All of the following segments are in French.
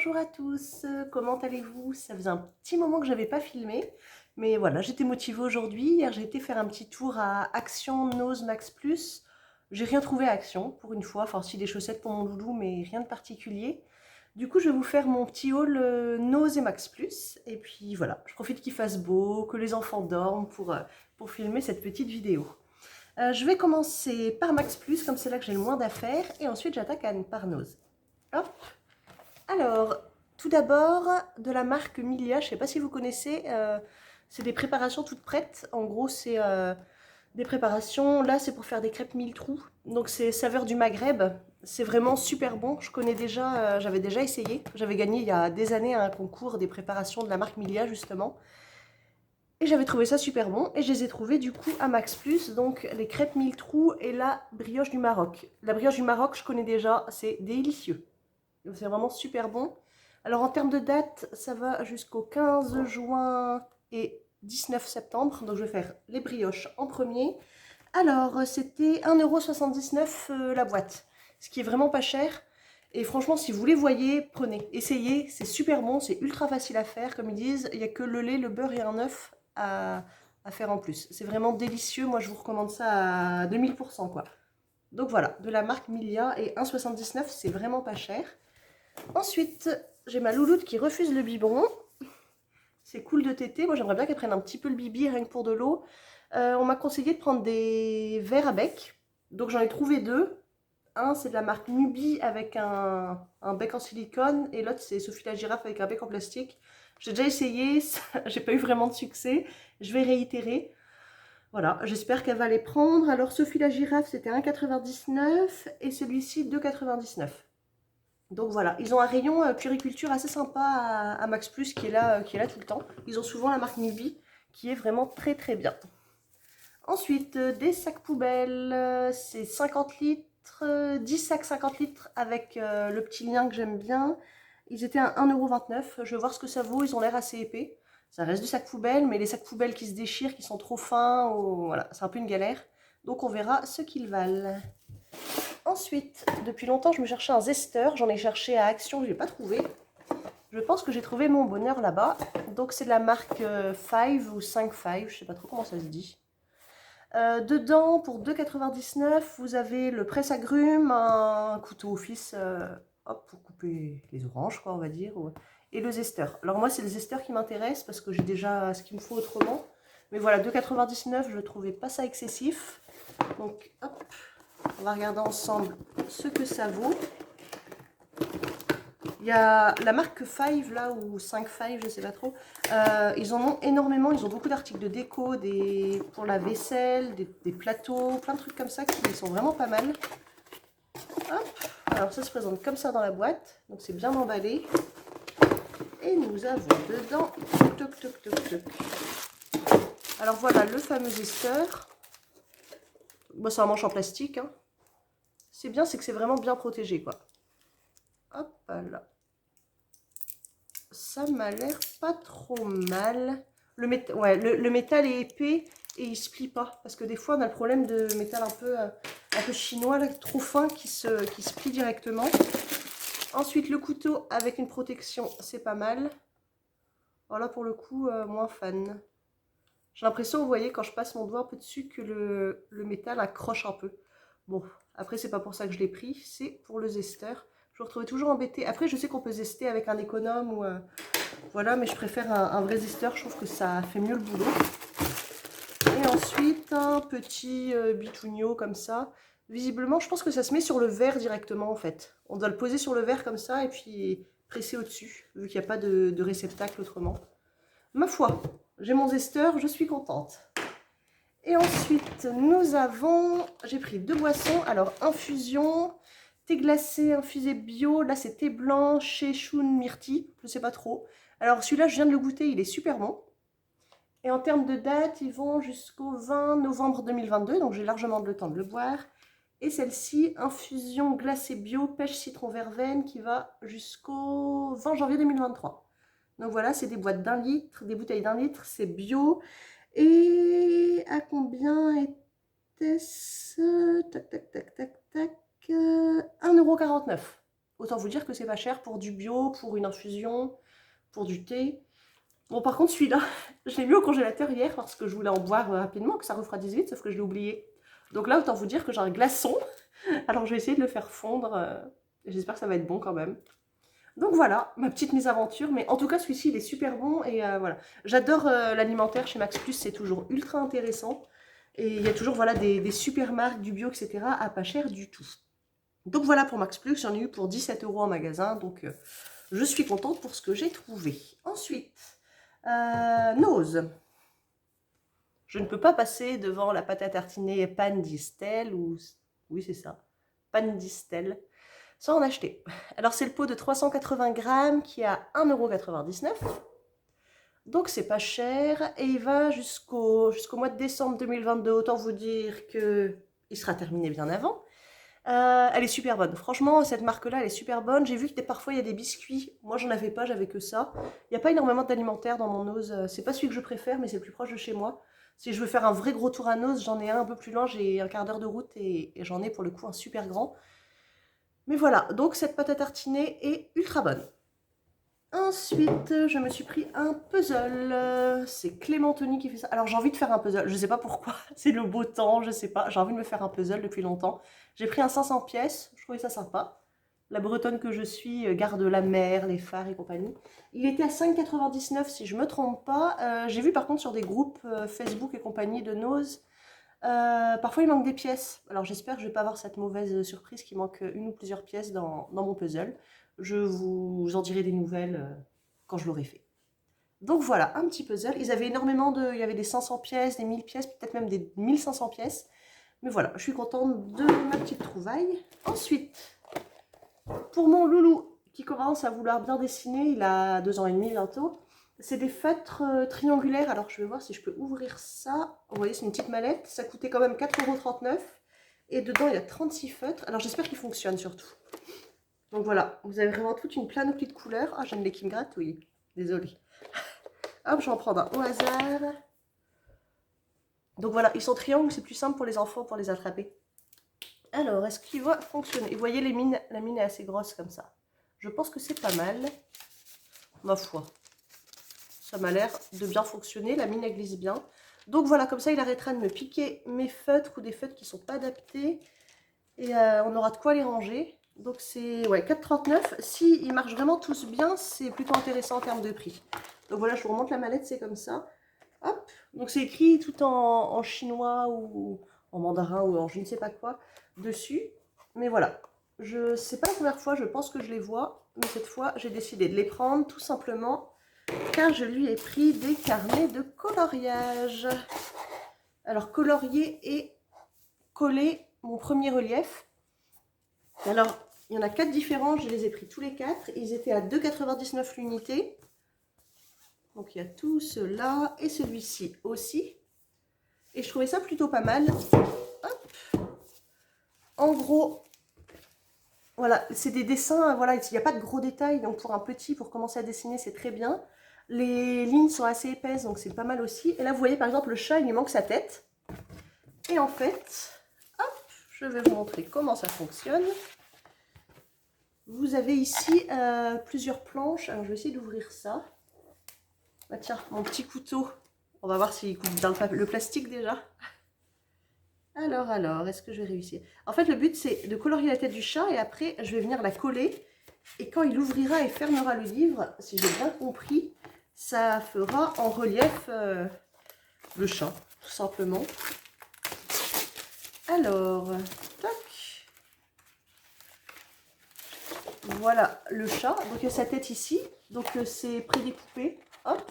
Bonjour à tous, comment allez-vous? Ça faisait un petit moment que j'avais pas filmé, mais voilà, j'étais motivée aujourd'hui. Hier, j'ai été faire un petit tour à Action Nose Max Plus. J'ai rien trouvé à Action pour une fois, enfin si des chaussettes pour mon doudou, mais rien de particulier. Du coup, je vais vous faire mon petit haul Nose et Max Plus. Et puis voilà, je profite qu'il fasse beau, que les enfants dorment pour filmer cette petite vidéo. Je vais commencer par Max Plus, comme c'est là que j'ai le moins d'affaires, et ensuite j'attaque par Nose. Hop. Alors, tout d'abord, de la marque Milia, je ne sais pas si vous connaissez, c'est des préparations toutes prêtes. En gros, c'est des préparations, là c'est pour faire des crêpes mille trous. Donc c'est saveur du Maghreb, c'est vraiment super bon. Je connais déjà, j'avais déjà essayé. J'avais gagné il y a des années un concours des préparations de la marque Milia justement. Et j'avais trouvé ça super bon et je les ai trouvés du coup à Max Plus, donc les crêpes mille trous et la brioche du Maroc. La brioche du Maroc, je connais déjà, c'est délicieux. C'est vraiment super bon. Alors en termes de date, ça va jusqu'au 15 juin et 19 septembre. Donc je vais faire les brioches en premier. Alors c'était 1,79 € la boîte, ce qui est vraiment pas cher. Et franchement, si vous les voyez, prenez, essayez, c'est super bon, c'est ultra facile à faire. Comme ils disent, il n'y a que le lait, le beurre et un œuf à faire en plus. C'est vraiment délicieux, moi je vous recommande ça à 2000% quoi. Donc voilà, de la marque Milia et 1,79 €, c'est vraiment pas cher. Ensuite, j'ai ma louloute qui refuse le biberon. C'est cool de téter. Moi, j'aimerais bien qu'elle prenne un petit peu le bibi, rien que pour de l'eau. On m'a conseillé de prendre des verres à bec. Donc, j'en ai trouvé deux. Un, c'est de la marque Nubi avec un bec en silicone. Et l'autre, c'est Sophie la girafe avec un bec en plastique. J'ai déjà essayé, j'ai pas eu vraiment de succès. Je vais réitérer. Voilà, j'espère qu'elle va les prendre. Alors, Sophie la girafe, c'était 1,99 € et celui-ci 2,99 €. Donc voilà, ils ont un rayon puriculture assez sympa à Max Plus qui est là tout le temps. Ils ont souvent la marque Nubi qui est vraiment très très bien. Ensuite, des sacs poubelles, c'est 50 litres, 10 sacs 50 litres avec le petit lien que j'aime bien. Ils étaient à 1,29 €, je vais voir ce que ça vaut, ils ont l'air assez épais. Ça reste du sac poubelle, mais les sacs poubelles qui se déchirent, qui sont trop fins, voilà, c'est un peu une galère. Donc on verra ce qu'ils valent. Ensuite, depuis longtemps, je me cherchais un zesteur. J'en ai cherché à Action, je n'ai pas trouvé. Je pense que j'ai trouvé mon bonheur là-bas. Donc c'est de la marque 5 ou 5-5, je ne sais pas trop comment ça se dit. Dedans, pour 2,99 €, vous avez le presse-agrumes, un couteau office hop, pour couper les oranges, quoi, on va dire, et le zesteur. Alors moi, c'est le zesteur qui m'intéresse parce que j'ai déjà ce qu'il me faut autrement. Mais voilà, 2,99 €, je ne trouvais pas ça excessif. Donc, hop, on va regarder ensemble ce que ça vaut. Il y a la marque 5 là, ou 5-5, je ne sais pas trop. Ils en ont énormément, ils ont beaucoup d'articles de déco, pour la vaisselle, des plateaux, plein de trucs comme ça qui sont vraiment pas mal. Hop. Alors ça se présente comme ça dans la boîte, donc c'est bien emballé. Et nous avons dedans, toc toc toc toc. Alors voilà le fameux zesteur. Bon, c'est un manche en plastique, hein. C'est bien, c'est que c'est vraiment bien protégé, quoi. Hop là. Ça m'a l'air pas trop mal. Le métal est épais et il se plie pas. Parce que des fois, on a le problème de métal un peu chinois, là, trop fin, qui se plie directement. Ensuite, le couteau avec une protection, c'est pas mal. Voilà, pour le coup, moins fan. J'ai l'impression, vous voyez, quand je passe mon doigt un peu dessus, que le métal accroche un peu. Bon, après, c'est pas pour ça que je l'ai pris, c'est pour le zesteur. Je me retrouvais toujours embêtée. Après, je sais qu'on peut zester avec un économe ou... voilà, mais je préfère un vrai zesteur, je trouve que ça fait mieux le boulot. Et ensuite, un petit bitounio comme ça. Visiblement, je pense que ça se met sur le verre directement en fait. On doit le poser sur le verre comme ça et puis presser au-dessus, vu qu'il n'y a pas de réceptacle autrement. Ma foi, j'ai mon zesteur, je suis contente. Et ensuite, j'ai pris deux boissons. Alors, infusion, thé glacé, infusé bio. Là, c'est thé blanc chez Shun Myrtille, je ne sais pas trop. Alors, celui-là, je viens de le goûter, il est super bon. Et en termes de date, ils vont jusqu'au 20 novembre 2022, donc j'ai largement le temps de le boire. Et celle-ci, infusion glacée bio, pêche citron verveine, qui va jusqu'au 20 janvier 2023. Donc voilà, c'est des boîtes d'1 litre, des bouteilles d'1 litre, c'est bio. Et à combien était-ce? Tac, tac, tac, tac, tac. 1,49 €. Autant vous dire que c'est pas cher pour du bio, pour une infusion, pour du thé. Bon, par contre, celui-là, je l'ai mis au congélateur hier parce que je voulais en boire rapidement, que ça refroidisse vite, sauf que je l'ai oublié. Donc là, autant vous dire que j'ai un glaçon. Alors, je vais essayer de le faire fondre. J'espère que ça va être bon quand même. Donc voilà, ma petite mésaventure. Mais en tout cas, celui-ci, il est super bon. Et voilà, j'adore l'alimentaire chez Max Plus, c'est toujours ultra intéressant. Et il y a toujours voilà, des super marques, du bio, etc. à pas cher du tout. Donc voilà pour Max Plus, j'en ai eu pour 17 € en magasin. Donc je suis contente pour ce que j'ai trouvé. Ensuite, Nose. Je ne peux pas passer devant la pâte à tartiner Pan Distel, ou... Oui, c'est ça, Pan Distel, sans en acheter. Alors, c'est le pot de 380 grammes qui est à 1,99 €. Donc, c'est pas cher. Et il va jusqu'au mois de décembre 2022. Autant vous dire qu'il sera terminé bien avant. Elle est super bonne. Franchement, cette marque-là, elle est super bonne. J'ai vu que parfois, il y a des biscuits. Moi, j'en avais pas, j'avais que ça. Il n'y a pas énormément d'alimentaire dans mon Nose. C'est pas celui que je préfère, mais c'est le plus proche de chez moi. Si je veux faire un vrai gros tour à Nose, j'en ai un peu plus loin. J'ai un quart d'heure de route et j'en ai pour le coup un super grand. Mais voilà, donc cette pâte à tartiner est ultra bonne. Ensuite, je me suis pris un puzzle. C'est Clément Tony qui fait ça. Alors, j'ai envie de faire un puzzle. Je sais pas pourquoi. C'est le beau temps, je sais pas. J'ai envie de me faire un puzzle depuis longtemps. J'ai pris un 500 pièces. Je trouvais ça sympa. La bretonne que je suis garde la mer, les phares et compagnie. Il était à 5,99 € si je me trompe pas. J'ai vu par contre sur des groupes Facebook et compagnie de Nose. Parfois il manque des pièces. Alors j'espère que je vais pas avoir cette mauvaise surprise qu'il manque une ou plusieurs pièces dans mon puzzle. Je vous en dirai des nouvelles quand je l'aurai fait. Donc voilà, un petit puzzle. Ils avaient énormément de... Il y avait des 500 pièces, des 1000 pièces, peut-être même des 1500 pièces. Mais voilà, je suis contente de ma petite trouvaille. Ensuite, pour mon loulou qui commence à vouloir bien dessiner, il a 2 ans et demi bientôt. C'est des feutres triangulaires. Alors je vais voir si je peux ouvrir ça. Vous voyez, c'est une petite mallette. Ça coûtait quand même 4,39 €. Et dedans, il y a 36 feutres. Alors j'espère qu'ils fonctionnent surtout. Donc voilà, vous avez vraiment toute une panoplie de couleurs. Ah, j'aime les qui me gratouillent. Désolée. Hop, je vais en prendre un au hasard. Donc voilà, ils sont triangles, c'est plus simple pour les enfants pour les attraper. Alors, est-ce qu'il va fonctionner? Vous voyez, la mine est assez grosse comme ça. Je pense que c'est pas mal. Ma foi. Ça m'a l'air de bien fonctionner. La mine, elle glisse bien. Donc voilà, comme ça, il arrêtera de me piquer mes feutres ou des feutres qui ne sont pas adaptés. Et on aura de quoi les ranger. Donc c'est ouais, 4,39 €. Si ils marchent vraiment tous bien, c'est plutôt intéressant en termes de prix. Donc voilà, je vous remonte la mallette, c'est comme ça. Hop. Donc c'est écrit tout en chinois ou en mandarin ou en je ne sais pas quoi dessus. Mais voilà, c'est pas la première fois, je pense que je les vois. Mais cette fois, j'ai décidé de les prendre tout simplement car je lui ai pris des carnets de coloriage. Alors colorier et coller mon premier relief. Alors, il y en a 4 différents, je les ai pris tous les 4. Ils étaient à 2,99 € l'unité. Donc il y a tout cela et celui-ci aussi. Et je trouvais ça plutôt pas mal. Hop. En gros, voilà, c'est des dessins, voilà, il n'y a pas de gros détails, donc pour un petit, pour commencer à dessiner, c'est très bien. Les lignes sont assez épaisses, donc c'est pas mal aussi. Et là, vous voyez, par exemple, le chat, il lui manque sa tête. Et en fait, hop, je vais vous montrer comment ça fonctionne. Vous avez ici plusieurs planches. Alors, je vais essayer d'ouvrir ça. Bah tiens, mon petit couteau. On va voir s'il coupe dans le plastique déjà. Alors, est-ce que je vais réussir? En fait, le but, c'est de colorier la tête du chat et après, je vais venir la coller. Et quand il ouvrira et fermera le livre, si j'ai bien compris, ça fera en relief le chat, tout simplement. Alors, tac. Voilà le chat. Donc, il y a sa tête ici. Donc, c'est prédécoupé. Hop.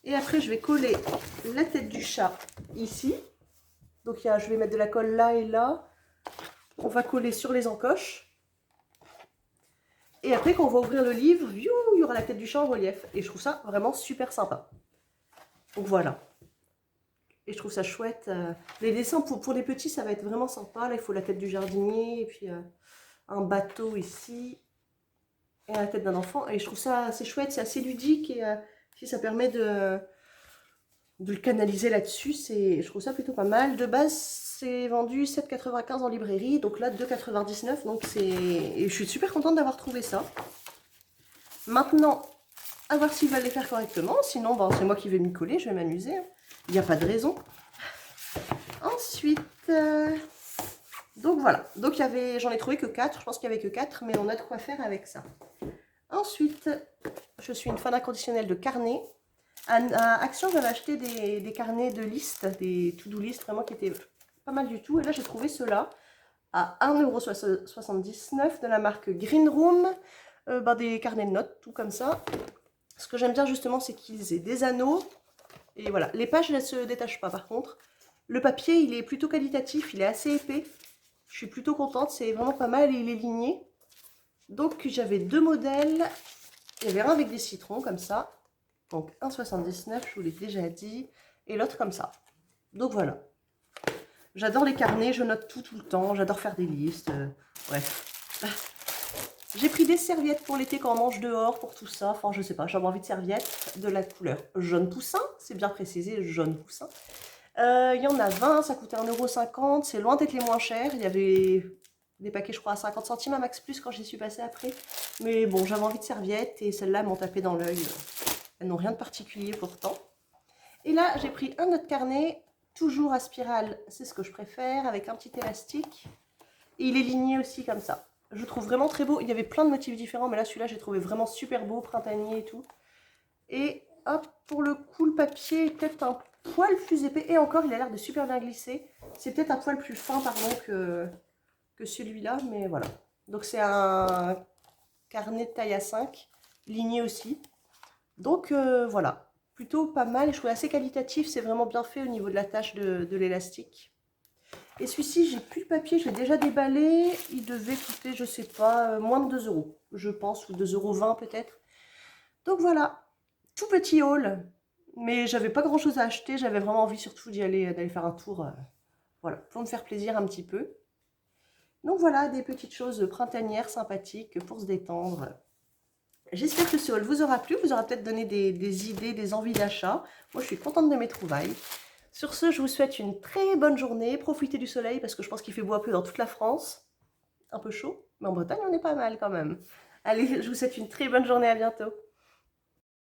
Et après, je vais coller la tête du chat ici. Donc, je vais mettre de la colle là et là. On va coller sur les encoches. Et après, quand on va ouvrir le livre, il y aura la tête du chat en relief. Et je trouve ça vraiment super sympa. Donc, voilà. Et je trouve ça chouette. Les dessins, pour les petits, ça va être vraiment sympa. Là, il faut la tête du jardinier. Et puis, un bateau ici. Et la tête d'un enfant. Et je trouve ça assez chouette. C'est assez ludique. Et puis, ça permet de le canaliser là-dessus, je trouve ça plutôt pas mal. De base, c'est vendu 7,95 en librairie, donc là 2,99, donc c'est... Et je suis super contente d'avoir trouvé ça. Maintenant, à voir s'ils veulent les faire correctement, sinon ben, c'est moi qui vais m'y coller, je vais m'amuser. Il n'y a pas de raison. Ensuite, donc voilà, donc j'en ai trouvé que 4, je pense qu'il n'y avait que 4, mais on a de quoi faire avec ça. Ensuite, je suis une fan inconditionnelle de carnets. À Action, j'avais acheté des carnets de liste, des to-do list vraiment qui étaient pas mal du tout. Et là, j'ai trouvé ceux-là à 1,79 € de la marque Green Room. Des carnets de notes, tout comme ça. Ce que j'aime bien justement, c'est qu'ils aient des anneaux. Et voilà, les pages, elles ne se détachent pas par contre. Le papier, il est plutôt qualitatif, il est assez épais. Je suis plutôt contente, c'est vraiment pas mal et il est ligné. Donc j'avais 2 modèles. Il y avait un avec des citrons comme ça. Donc 1,79, je vous l'ai déjà dit. Et l'autre comme ça. Donc voilà. J'adore les carnets, je note tout le temps. J'adore faire des listes. Bref. J'ai pris des serviettes pour l'été quand on mange dehors, pour tout ça. Enfin, je sais pas, j'avais envie de serviettes de la couleur jaune poussin. C'est bien précisé, jaune poussin. Il y en a 20, ça coûtait 1,50 €. C'est loin d'être les moins chers. Il y avait des paquets, je crois, à 50 centimes à Max Plus quand j'y suis passée après. Mais bon, j'avais envie de serviettes et celles-là m'ont tapé dans l'œil. Elles n'ont rien de particulier pourtant. Et là, j'ai pris un autre carnet, toujours à spirale, c'est ce que je préfère, avec un petit élastique. Et il est ligné aussi comme ça. Je le trouve vraiment très beau. Il y avait plein de motifs différents, mais là, celui-là, j'ai trouvé vraiment super beau, printanier et tout. Et hop, pour le coup, le papier est peut-être un poil plus épais. Et encore, il a l'air de super bien glisser. C'est peut-être un poil plus fin, pardon, que celui-là, mais voilà. Donc, c'est un carnet de taille A5, ligné aussi. Donc, voilà. Plutôt pas mal. Je trouve assez qualitatif. C'est vraiment bien fait au niveau de la tâche de l'élastique. Et celui-ci, j'ai plus le papier, je l'ai déjà déballé. Il devait coûter, je sais pas, moins de 2 €, je pense, ou 2,20 € peut-être. Donc voilà, tout petit haul. Mais j'avais pas grand-chose à acheter, j'avais vraiment envie surtout d'aller faire un tour, voilà, pour me faire plaisir un petit peu. Donc voilà, des petites choses printanières sympathiques pour se détendre. J'espère que ce haul vous aura plu, vous aura peut-être donné des idées, des envies d'achat. Moi, je suis contente de mes trouvailles. Sur ce, je vous souhaite une très bonne journée. Profitez du soleil parce que je pense qu'il fait beau un peu dans toute la France. Un peu chaud, mais en Bretagne, on est pas mal quand même. Allez, je vous souhaite une très bonne journée, à bientôt.